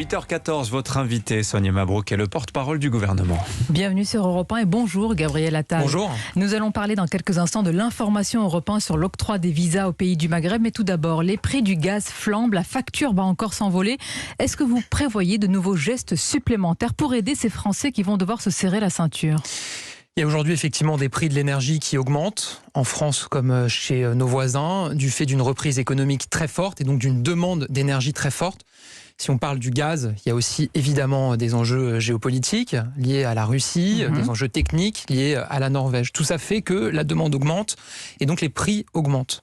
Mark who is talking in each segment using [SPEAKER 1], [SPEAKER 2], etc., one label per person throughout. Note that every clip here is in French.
[SPEAKER 1] 8h14, votre invité Sonia Mabrouk est le porte-parole du gouvernement.
[SPEAKER 2] Bienvenue sur Europe 1 et bonjour Gabriel Attal.
[SPEAKER 1] Bonjour.
[SPEAKER 2] Nous allons parler dans quelques instants de l'information Europe 1 sur l'octroi des visas aux pays du Maghreb. Mais tout d'abord, les prix du gaz flambent, la facture va encore s'envoler. Est-ce que vous prévoyez de nouveaux gestes supplémentaires pour aider ces Français qui vont devoir se serrer la ceinture ?
[SPEAKER 3] Il y a aujourd'hui effectivement des prix de l'énergie qui augmentent en France comme chez nos voisins du fait d'une reprise économique très forte et donc d'une demande d'énergie très forte. Si on parle du gaz, il y a aussi évidemment des enjeux géopolitiques liés à la Russie, des enjeux techniques liés à la Norvège. Tout ça fait que la demande augmente et donc les prix augmentent.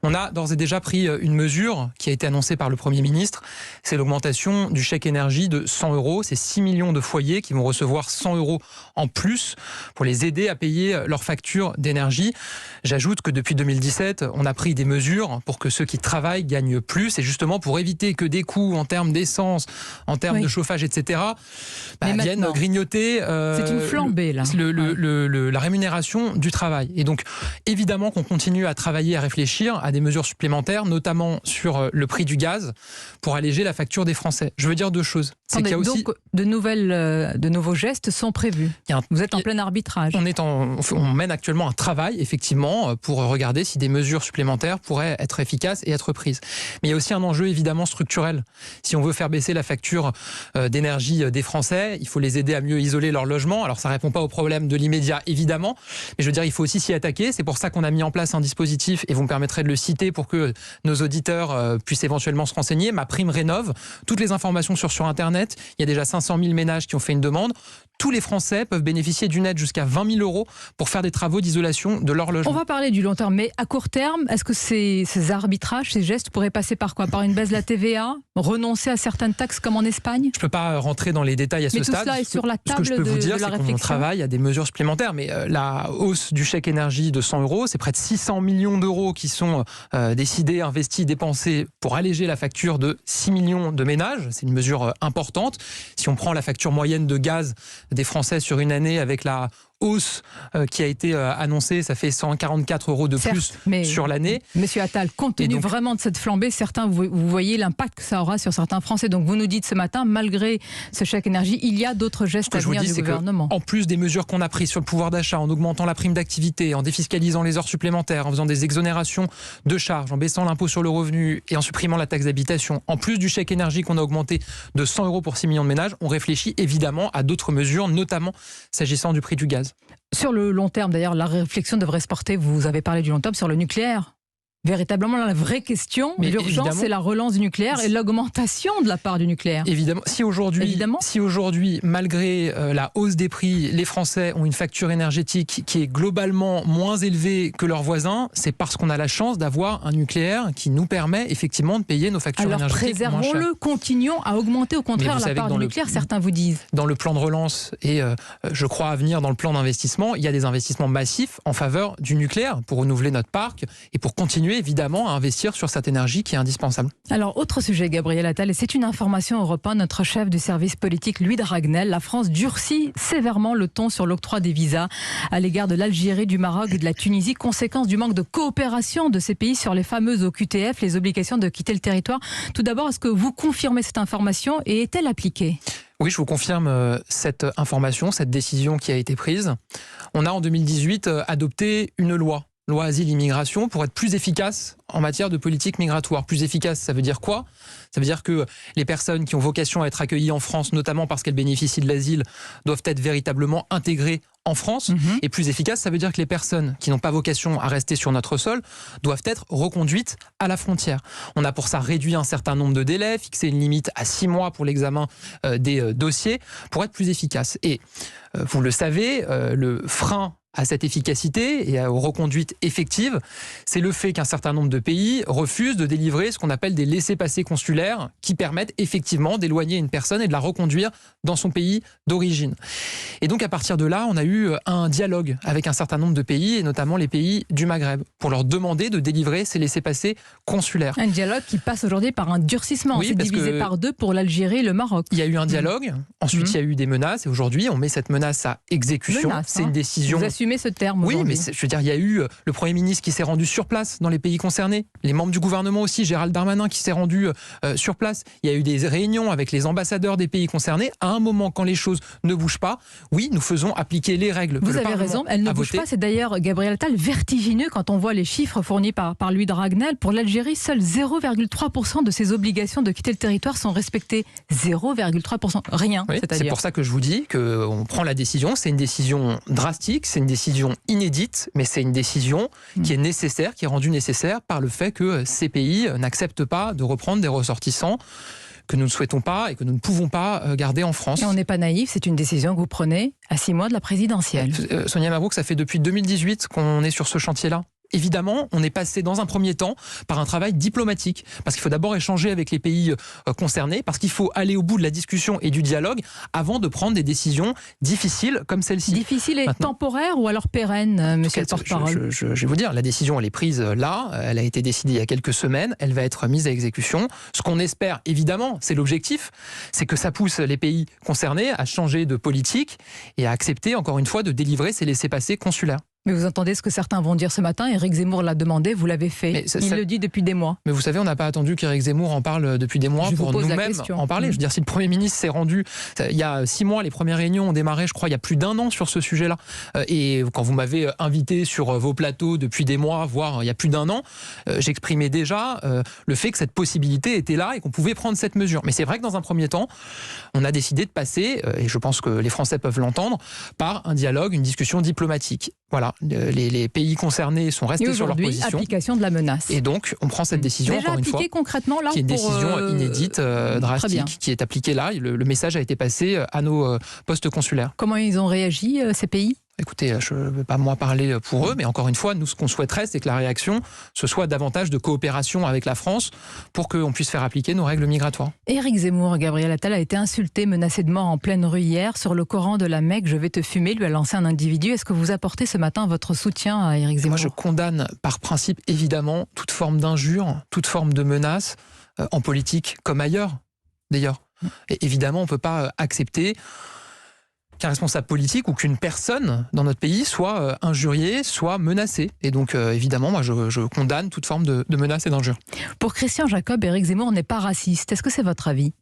[SPEAKER 3] On a d'ores et déjà pris une mesure qui a été annoncée par le Premier ministre, c'est l'augmentation du chèque énergie de 100 €. C'est 6 millions de foyers qui vont recevoir 100 € en plus pour les aider à payer leurs factures d'énergie. J'ajoute que depuis 2017, on a pris des mesures pour que ceux qui travaillent gagnent plus et justement pour éviter que des coûts en termes d'essence, en termes de chauffage, etc. viennent grignoter
[SPEAKER 2] c'est une flambée, là.
[SPEAKER 3] La rémunération du travail. Et donc, évidemment qu'on continue à travailler, à réfléchir à des mesures supplémentaires, notamment sur le prix du gaz, pour alléger la facture des Français. Je veux dire deux choses.
[SPEAKER 2] C'est qu'il y a aussi... Donc, de nouveaux gestes sont prévus. Vous êtes en plein arbitrage.
[SPEAKER 3] On mène actuellement un travail, effectivement, pour regarder si des mesures supplémentaires pourraient être efficaces et être prises. Mais il y a aussi un enjeu, évidemment, structurel. Si on veut faire baisser la facture d'énergie des Français, il faut les aider à mieux isoler leur logement. Alors, ça ne répond pas au problème de l'immédiat, évidemment. Mais je veux dire, il faut aussi s'y attaquer. C'est pour ça qu'on a mis en place un dispositif, et vous me permettrez de le citer pour que nos auditeurs puissent éventuellement se renseigner. MaPrimeRénov', toutes les informations sur Internet. Il y a déjà 500 000 ménages qui ont fait une demande. Tous les Français peuvent bénéficier d'une aide jusqu'à 20 000 € pour faire des travaux d'isolation de leur logement.
[SPEAKER 2] On va parler du long terme, mais à court terme, est-ce que ces arbitrages, ces gestes pourraient passer par quoi ? Par une baisse de la TVA ? Renoncer à certaines taxes comme en Espagne ?
[SPEAKER 3] Je ne peux pas rentrer dans les détails à ce stade.
[SPEAKER 2] Mais tout cela est sur la table
[SPEAKER 3] de la réflexion. Ce que je peux vous dire, c'est qu'on travaille à des mesures supplémentaires. Mais la hausse du chèque énergie de 100 €, c'est près de 600 millions d'euros qui sont décidés, investis, dépensés pour alléger la facture de 6 millions de ménages. C'est une mesure importante. Si on prend la facture moyenne de gaz des Français sur une année avec la hausse qui a été annoncée, ça fait 144 € de plus sur l'année.
[SPEAKER 2] Monsieur Attal, compte tenu vraiment de cette flambée, vous voyez l'impact que ça aura sur certains Français. Donc vous nous dites ce matin, malgré ce chèque énergie, il y a d'autres gestes à venir du gouvernement.
[SPEAKER 3] En plus des mesures qu'on a prises sur le pouvoir d'achat, en augmentant la prime d'activité, en défiscalisant les heures supplémentaires, en faisant des exonérations de charges, en baissant l'impôt sur le revenu et en supprimant la taxe d'habitation, en plus du chèque énergie qu'on a augmenté de 100 € pour 6 millions de ménages, on réfléchit évidemment à d'autres mesures, notamment s'agissant du prix du gaz.
[SPEAKER 2] Sur le long terme, d'ailleurs, la réflexion devrait se porter, vous avez parlé du long terme, sur le nucléaire. Véritablement, la vraie question, l'urgence, c'est la relance du nucléaire et l'augmentation de la part du nucléaire.
[SPEAKER 3] Évidemment. Si aujourd'hui, malgré la hausse des prix, les Français ont une facture énergétique qui est globalement moins élevée que leurs voisins, c'est parce qu'on a la chance d'avoir un nucléaire qui nous permet effectivement de payer nos factures énergétiques moins chères.
[SPEAKER 2] Préservons-le, continuons à augmenter au contraire la part du nucléaire, certains vous disent.
[SPEAKER 3] Dans le plan de relance et je crois à venir dans le plan d'investissement, il y a des investissements massifs en faveur du nucléaire pour renouveler notre parc et pour continuer évidemment à investir sur cette énergie qui est indispensable.
[SPEAKER 2] Alors, autre sujet, Gabriel Attal, et c'est une information Europe 1, notre chef du service politique, Louis Dragnel, la France durcit sévèrement le ton sur l'octroi des visas à l'égard de l'Algérie, du Maroc et de la Tunisie, conséquence du manque de coopération de ces pays sur les fameuses OQTF, les obligations de quitter le territoire. Tout d'abord, est-ce que vous confirmez cette information et est-elle appliquée ?
[SPEAKER 3] Oui, je vous confirme cette information, cette décision qui a été prise. On a en 2018 adopté une loi asile-immigration pour être plus efficace en matière de politique migratoire. Plus efficace, ça veut dire quoi ? Ça veut dire que les personnes qui ont vocation à être accueillies en France, notamment parce qu'elles bénéficient de l'asile, doivent être véritablement intégrées en France. Et plus efficace, ça veut dire que les personnes qui n'ont pas vocation à rester sur notre sol doivent être reconduites à la frontière. On a pour ça réduit un certain nombre de délais, fixé une limite à 6 mois pour l'examen des dossiers, pour être plus efficace. Et vous le savez, le frein à cette efficacité et aux reconduites effectives, c'est le fait qu'un certain nombre de pays refusent de délivrer ce qu'on appelle des laissez-passer consulaires qui permettent effectivement d'éloigner une personne et de la reconduire dans son pays d'origine. Et donc à partir de là, on a eu un dialogue avec un certain nombre de pays et notamment les pays du Maghreb pour leur demander de délivrer ces laissez-passer consulaires.
[SPEAKER 2] Un dialogue qui passe aujourd'hui par un durcissement.
[SPEAKER 3] Oui,
[SPEAKER 2] c'est divisé par deux pour l'Algérie et le Maroc.
[SPEAKER 3] Il y a eu un dialogue, ensuite il y a eu des menaces et aujourd'hui on met cette menace à exécution. C'est une décision
[SPEAKER 2] assumez ce terme.
[SPEAKER 3] Oui,
[SPEAKER 2] aujourd'hui.
[SPEAKER 3] mais je veux dire, il y a eu le Premier ministre qui s'est rendu sur place dans les pays concernés, les membres du gouvernement aussi, Gérald Darmanin qui s'est rendu sur place. Il y a eu des réunions avec les ambassadeurs des pays concernés. À un moment, quand les choses ne bougent pas, oui, nous faisons appliquer les règles.
[SPEAKER 2] Vous avez raison, elles ne bougent pas. C'est d'ailleurs, Gabriel Attal, vertigineux quand on voit les chiffres fournis par Louis de Ragnel. Pour l'Algérie, seuls 0,3% de ses obligations de quitter le territoire sont respectées. 0,3%, rien.
[SPEAKER 3] Oui, c'est pour ça que je vous dis qu'on prend la décision. C'est une décision drastique, c'est une décision inédite, mais c'est une décision qui est nécessaire, qui est rendue nécessaire par le fait que ces pays n'acceptent pas de reprendre des ressortissants que nous ne souhaitons pas et que nous ne pouvons pas garder en France.
[SPEAKER 2] Et on n'est pas naïf, c'est une décision que vous prenez à 6 mois de la présidentielle.
[SPEAKER 3] Sonia Mabrouk, ça fait depuis 2018 qu'on est sur ce chantier-là. Évidemment, on est passé dans un premier temps par un travail diplomatique, parce qu'il faut d'abord échanger avec les pays concernés, parce qu'il faut aller au bout de la discussion et du dialogue avant de prendre des décisions difficiles comme celle-ci.
[SPEAKER 2] Difficile et temporaire ou alors pérenne, monsieur le porte-parole?
[SPEAKER 3] Je vais vous dire, la décision, elle est prise là, elle a été décidée il y a quelques semaines, elle va être mise à exécution. Ce qu'on espère, évidemment, c'est l'objectif, c'est que ça pousse les pays concernés à changer de politique et à accepter, encore une fois, de délivrer ces laissez-passer consulaires.
[SPEAKER 2] Mais vous entendez ce que certains vont dire ce matin. Éric Zemmour l'a demandé, vous l'avez fait. Il le dit depuis des mois.
[SPEAKER 3] Mais vous savez, on n'a pas attendu qu'Éric Zemmour en parle depuis des mois pour nous-mêmes en parler. Je veux dire, si le Premier ministre s'est rendu il y a 6 mois, les premières réunions ont démarré, je crois, il y a plus d'1 an sur ce sujet-là. Et quand vous m'avez invité sur vos plateaux depuis des mois, voire il y a plus d'1 an, j'exprimais déjà le fait que cette possibilité était là et qu'on pouvait prendre cette mesure. Mais c'est vrai que dans un premier temps, on a décidé de passer, et je pense que les Français peuvent l'entendre, par un dialogue, une discussion diplomatique. Voilà, les pays concernés sont restés sur leur position.
[SPEAKER 2] Application de la menace.
[SPEAKER 3] Et donc, on prend cette décision,
[SPEAKER 2] déjà
[SPEAKER 3] encore une fois,
[SPEAKER 2] concrètement, là,
[SPEAKER 3] qui est une décision inédite, drastique, qui est appliquée là. Le message a été passé à nos postes consulaires.
[SPEAKER 2] Comment ils ont réagi, ces pays ?
[SPEAKER 3] Écoutez, je ne veux pas moi parler pour eux, mais encore une fois, nous, ce qu'on souhaiterait, c'est que la réaction, ce soit davantage de coopération avec la France pour qu'on puisse faire appliquer nos règles migratoires.
[SPEAKER 2] Éric Zemmour, Gabriel Attal a été insulté, menacé de mort en pleine rue hier. Sur le Coran de la Mecque, je vais te fumer, lui a lancé un individu. Est-ce que vous apportez ce matin votre soutien à Éric Zemmour ?
[SPEAKER 3] Moi, je condamne par principe, évidemment, toute forme d'injure, toute forme de menace, en politique comme ailleurs, d'ailleurs. Et évidemment, on ne peut pas accepter qu'un responsable politique ou qu'une personne dans notre pays soit injuriée, soit menacée. Et donc, évidemment, moi, je condamne toute forme de menace et d'injure.
[SPEAKER 2] Pour Christian Jacob, Éric Zemmour n'est pas raciste. Est-ce que c'est votre avis ?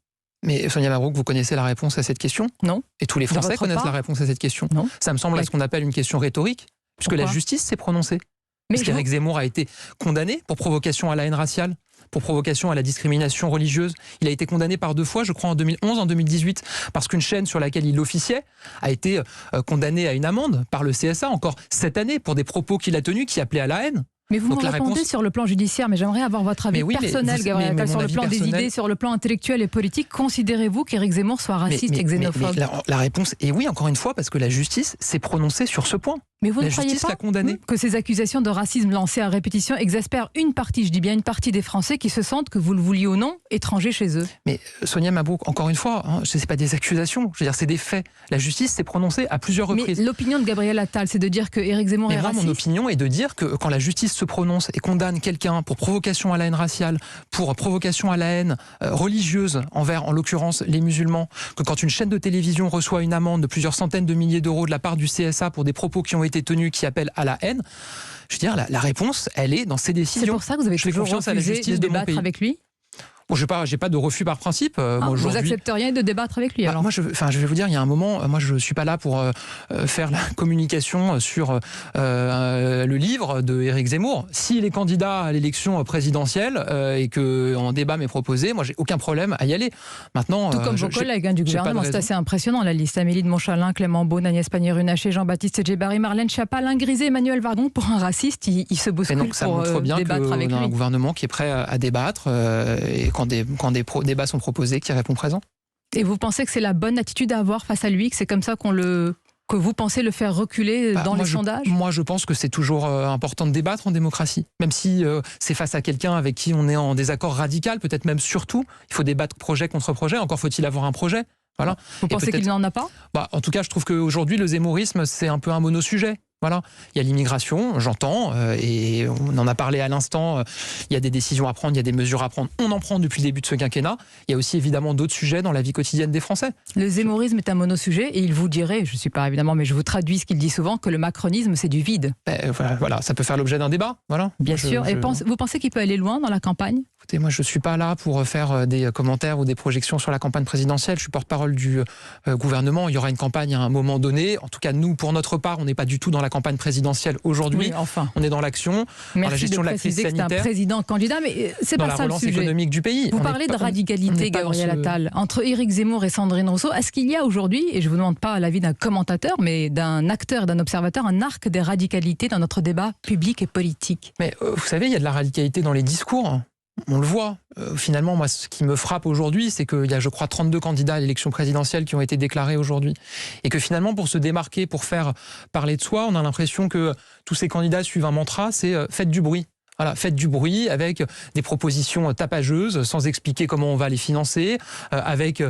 [SPEAKER 3] Mais Sonia Mabrouk, vous connaissez la réponse à cette question ?
[SPEAKER 2] Non.
[SPEAKER 3] Et tous les Français connaissent la réponse à cette question ?
[SPEAKER 2] Non.
[SPEAKER 3] Ça me semble à ce qu'on appelle une question rhétorique, puisque la justice s'est prononcée. Parce qu'Éric Zemmour a été condamné pour provocation à la haine raciale, pour provocation à la discrimination religieuse. Il a été condamné par 2 fois, je crois en 2011, en 2018, parce qu'une chaîne sur laquelle il officiait a été condamnée à une amende par le CSA, encore cette année, pour des propos qu'il a tenus qui appelaient à la haine.
[SPEAKER 2] Mais vous me répondez sur le plan judiciaire, mais j'aimerais avoir votre avis personnel, Gabriel Attal, sur le plan des idées, sur le plan intellectuel et politique. Considérez-vous qu'Éric Zemmour soit raciste et xénophobe ?
[SPEAKER 3] La réponse est oui, encore une fois, parce que la justice s'est prononcée sur ce point.
[SPEAKER 2] Mais vous ne croyez pas que ces accusations de racisme lancées à répétition exaspèrent une partie, je dis bien une partie des Français qui se sentent, que vous le vouliez ou non, étrangers chez eux ?
[SPEAKER 3] Mais Sonia Mabrouk, encore une fois, ce n'est pas des accusations, je veux dire, c'est des faits. La justice s'est prononcée à plusieurs reprises.
[SPEAKER 2] Mais l'opinion de Gabriel Attal, c'est de dire que Éric Zemmour est raciste ?
[SPEAKER 3] Mon opinion est de dire que quand la justice se prononce et condamne quelqu'un pour provocation à la haine raciale, pour provocation à la haine religieuse envers, en l'occurrence, les musulmans, que quand une chaîne de télévision reçoit une amende de plusieurs centaines de milliers d'euros de la part du CSA pour des propos qui ont été tenus, qui appellent à la haine, je veux dire, la réponse, elle est dans ces décisions.
[SPEAKER 2] C'est pour ça que vous avez toujours refusé de débattre avec lui ?
[SPEAKER 3] Bon, j'ai pas de refus par principe.
[SPEAKER 2] Vous accepteriez de débattre avec lui alors ?
[SPEAKER 3] Moi, je vais vous dire, il y a un moment, moi, je suis pas là pour faire la communication sur le livre de Éric Zemmour. S'il est candidat à l'élection présidentielle et que en débat m'est proposé, moi, j'ai aucun problème à y aller. Maintenant,
[SPEAKER 2] tout comme vos collègues du gouvernement, c'est assez impressionnant la liste. Amélie de Montchalin, Clément Beaune, Agnès Pannier-Runacher, Jean-Baptiste Djebbari, Marlène Schiappa, Alain Griset, Emmanuel Vargon. Pour un raciste, il se bouscule pour
[SPEAKER 3] ça montre bien
[SPEAKER 2] débattre avec lui.
[SPEAKER 3] Un gouvernement qui est prêt à débattre et quand des débats sont proposés, qui répond présent.
[SPEAKER 2] Et vous pensez que c'est la bonne attitude à avoir face à lui, que c'est comme ça que vous pensez le faire reculer dans les sondages ?
[SPEAKER 3] Moi, je pense que c'est toujours important de débattre en démocratie. Même si c'est face à quelqu'un avec qui on est en désaccord radical, peut-être même surtout, il faut débattre projet contre projet. Encore faut-il avoir un projet. Voilà.
[SPEAKER 2] Vous pensez qu'il n'en a pas ?
[SPEAKER 3] En tout cas, je trouve qu'aujourd'hui, le zémourisme, c'est un peu un monosujet. Voilà, il y a l'immigration, j'entends, et on en a parlé à l'instant, il y a des décisions à prendre, il y a des mesures à prendre, on en prend depuis le début de ce quinquennat. Il y a aussi évidemment d'autres sujets dans la vie quotidienne des Français.
[SPEAKER 2] Le zémorisme est un monosujet et il vous dirait, je ne suis pas évidemment, mais je vous traduis ce qu'il dit souvent, que le macronisme c'est du vide.
[SPEAKER 3] Voilà, ça peut faire l'objet d'un débat. Voilà.
[SPEAKER 2] Bien sûr, et vous pensez qu'il peut aller loin dans la campagne ?
[SPEAKER 3] Écoutez, moi je ne suis pas là pour faire des commentaires ou des projections sur la campagne présidentielle, je suis porte-parole du gouvernement, il y aura une campagne à un moment donné. En tout cas, nous, pour notre part, on n'est pas du tout dans la campagne présidentielle aujourd'hui.
[SPEAKER 2] Oui, enfin.
[SPEAKER 3] On est dans l'action, dans la gestion de la crise sanitaire.
[SPEAKER 2] C'est un président candidat, mais c'est pas ça le sujet. Dans la relance
[SPEAKER 3] économique du pays.
[SPEAKER 2] Vous parlez de radicalité, Gabriel Attal. Entre Éric Zemmour et Sandrine Rousseau, est-ce qu'il y a aujourd'hui, et je ne vous demande pas l'avis d'un commentateur, mais d'un acteur, d'un observateur, un arc des radicalités dans notre débat public et politique ?
[SPEAKER 3] Mais vous savez, il y a de la radicalité dans les discours. On le voit. Finalement, moi, ce qui me frappe aujourd'hui, c'est qu'il y a, je crois, 32 candidats à l'élection présidentielle qui ont été déclarés aujourd'hui. Et que finalement, pour se démarquer, pour faire parler de soi, on a l'impression que tous ces candidats suivent un mantra, c'est « faites du bruit ». Voilà, faites du bruit avec des propositions tapageuses, sans expliquer comment on va les financer, avec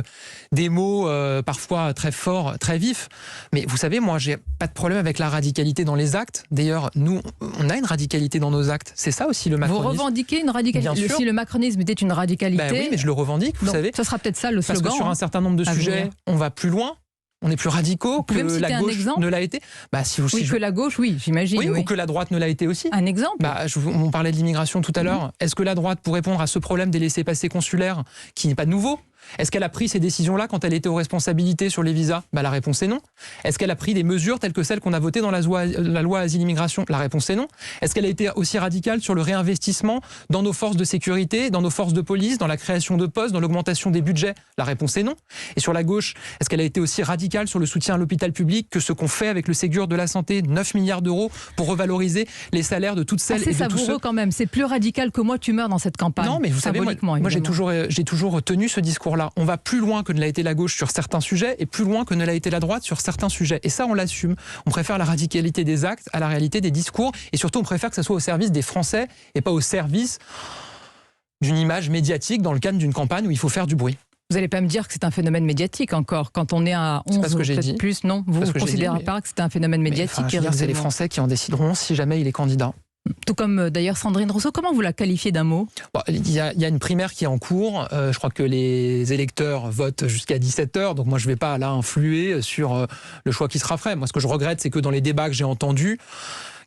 [SPEAKER 3] des mots parfois très forts, très vifs. Mais vous savez, moi, j'ai pas de problème avec la radicalité dans les actes. D'ailleurs, nous, on a une radicalité dans nos actes. C'est ça aussi le macronisme.
[SPEAKER 2] Vous revendiquez une radicalité.
[SPEAKER 3] Bien sûr.
[SPEAKER 2] Si le macronisme était une radicalité...
[SPEAKER 3] Ben oui, mais je le revendique, vous savez.
[SPEAKER 2] Ce sera peut-être ça le slogan.
[SPEAKER 3] Parce que sur un certain nombre de sujets, on va plus loin. On est plus radicaux que la gauche ne l'a été.
[SPEAKER 2] Que la gauche, oui, j'imagine.
[SPEAKER 3] Oui, ou que la droite ne l'a été aussi.
[SPEAKER 2] Un exemple.
[SPEAKER 3] On parlait de l'immigration tout à l'heure. Est-ce que la droite, pour répondre à ce problème des laissez-passer consulaires, qui n'est pas nouveau, est-ce qu'elle a pris ces décisions-là quand elle était aux responsabilités sur les visas ? La réponse est non. Est-ce qu'elle a pris des mesures telles que celles qu'on a votées dans la loi Asile-Immigration ? La réponse est non. Est-ce qu'elle a été aussi radicale sur le réinvestissement dans nos forces de sécurité, dans nos forces de police, dans la création de postes, dans l'augmentation des budgets ? La réponse est non. Et sur la gauche, est-ce qu'elle a été aussi radicale sur le soutien à l'hôpital public que ce qu'on fait avec le Ségur de la Santé, 9 milliards d'euros pour revaloriser les salaires de toutes celles et de tous ceux...
[SPEAKER 2] C'est savoureux quand même, c'est plus radical que moi tu meurs dans cette campagne.
[SPEAKER 3] Non, mais vous savez, moi j'ai toujours tenu ce discours-là. On va plus loin que ne l'a été la gauche sur certains sujets et plus loin que ne l'a été la droite sur certains sujets. Et ça, on l'assume. On préfère la radicalité des actes à la réalité des discours. Et surtout, on préfère que ça soit au service des Français et pas au service d'une image médiatique dans le cadre d'une campagne où il faut faire du bruit.
[SPEAKER 2] Vous n'allez pas me dire que c'est un phénomène médiatique encore, quand on est à 11 ou peut-être plus, non ? Vous ne considérez pas que c'est un phénomène médiatique ?
[SPEAKER 3] C'est les Français qui en décideront si jamais il est candidat.
[SPEAKER 2] Tout comme d'ailleurs Sandrine Rousseau, comment vous la qualifiez d'un mot ?
[SPEAKER 3] Il y a une primaire qui est en cours. Je crois que les électeurs votent jusqu'à 17h. Donc moi, je ne vais pas là influer sur le choix qui sera fait. Moi, ce que je regrette, c'est que dans les débats que j'ai entendus,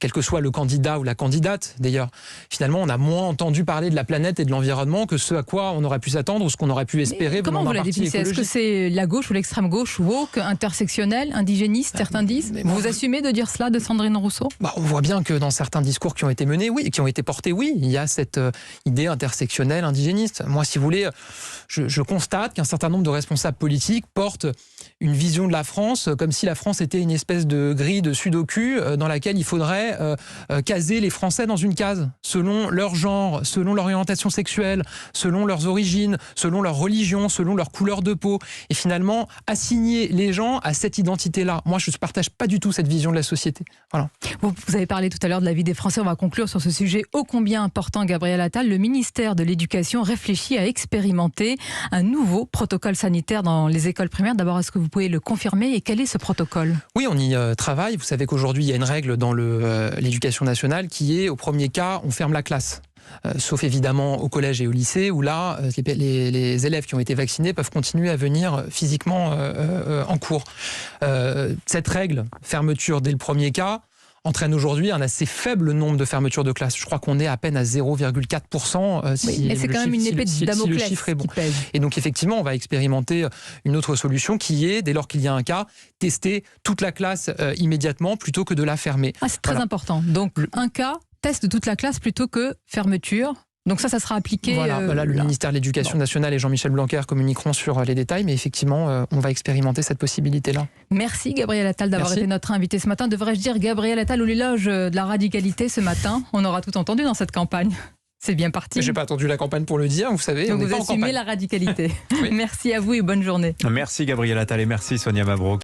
[SPEAKER 3] quel que soit le candidat ou la candidate, d'ailleurs, finalement, on a moins entendu parler de la planète et de l'environnement que ce à quoi on aurait pu s'attendre ou ce qu'on aurait pu espérer.
[SPEAKER 2] Comment vous la définissez ? Est-ce que c'est la gauche ou l'extrême gauche, woke, intersectionnelle, indigéniste, certains disent ? Vous assumez de dire cela de Sandrine Rousseau ?
[SPEAKER 3] On voit bien que dans certains discours qui ont été menés, oui, qui ont été portés, oui, il y a cette idée intersectionnelle, indigéniste. Moi, si vous voulez, je constate qu'un certain nombre de responsables politiques portent une vision de la France comme si la France était une espèce de grille de sudoku dans laquelle il faudrait caser les Français dans une case, selon leur genre, selon leur orientation sexuelle, selon leurs origines, selon leur religion, selon leur couleur de peau, et finalement assigner les gens à cette identité-là. Moi, je ne partage pas du tout cette vision de la société. Voilà.
[SPEAKER 2] Vous avez parlé tout à l'heure de la vie des Français, on va conclure sur ce sujet ô combien important, Gabriel Attal. Le ministère de l'Éducation réfléchit à expérimenter un nouveau protocole sanitaire dans les écoles primaires. D'abord, est-ce que vous pouvez le confirmer et quel est ce protocole ?
[SPEAKER 3] Oui, on y travaille. Vous savez qu'aujourd'hui, il y a une règle dans l'éducation nationale qui est, au premier cas, on ferme la classe. Sauf évidemment au collège et au lycée, où là, les élèves qui ont été vaccinés peuvent continuer à venir physiquement en cours. Cette règle, fermeture dès le premier cas, entraîne aujourd'hui un assez faible nombre de fermetures de classes. Je crois qu'on est à peine à 0,4% si
[SPEAKER 2] mais c'est quand même une épée de Damoclès
[SPEAKER 3] le chiffre est bon.
[SPEAKER 2] qui pèse.
[SPEAKER 3] Et donc effectivement, on va expérimenter une autre solution qui est, dès lors qu'il y a un cas, tester toute la classe immédiatement plutôt que de la fermer.
[SPEAKER 2] C'est très important. Donc un cas, test de toute la classe plutôt que fermeture. Donc ça sera appliqué...
[SPEAKER 3] Voilà, le ministère de l'Éducation nationale et Jean-Michel Blanquer communiqueront sur les détails, mais effectivement, on va expérimenter cette possibilité-là.
[SPEAKER 2] Merci Gabriel Attal d'avoir été notre invité ce matin. Devrais-je dire Gabriel Attal ou l'éloge de la radicalité ce matin ? On aura tout entendu dans cette campagne. C'est bien parti.
[SPEAKER 3] Je n'ai pas attendu la campagne pour le dire, vous savez.
[SPEAKER 2] Donc
[SPEAKER 3] on
[SPEAKER 2] vous assumez la radicalité. Oui. Merci à vous et bonne journée.
[SPEAKER 1] Merci Gabriel Attal et merci Sonia Mabrouk.